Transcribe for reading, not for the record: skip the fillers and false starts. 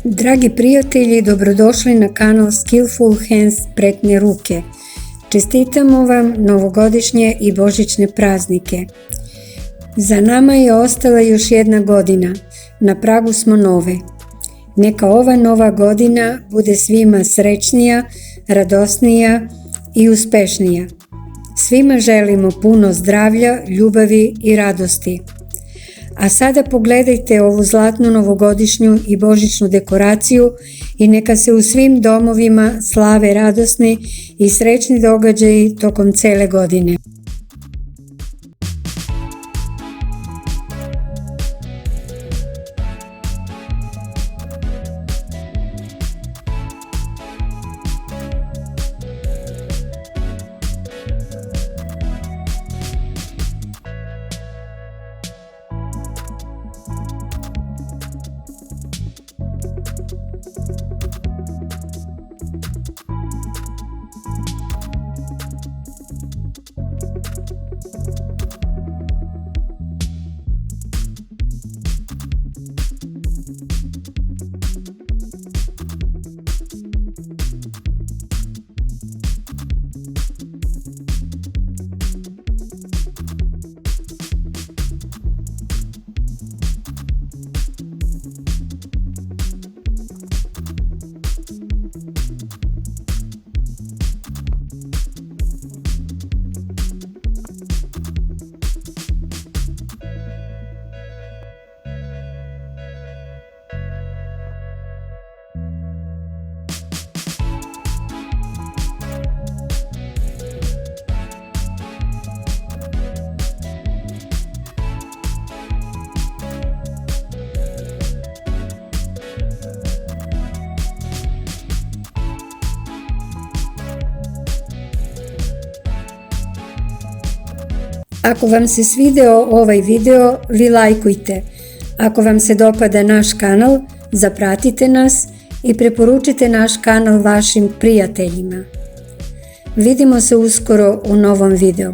Dragi prijatelji, dobrodošli na kanal Skillful Hands Spretne ruke. Čestitamo vam novogodišnje i božićne praznike. Za nama je ostala još jedna godina, na pragu smo nove. Neka ova nova godina bude svima srećnija, radosnija i uspešnija. Svima želimo puno zdravlja, ljubavi i radosti. A sada pogledajte ovu zlatnu novogodišnju i božićnu dekoraciju i neka se u svim domovima slave radosni i srećni događaji tokom cele godine. Ako vam se svideo ovaj video, vi lajkujte. Ako vam se dopada naš kanal, zapratite nas i preporučite naš kanal vašim prijateljima. Vidimo se uskoro u novom videu.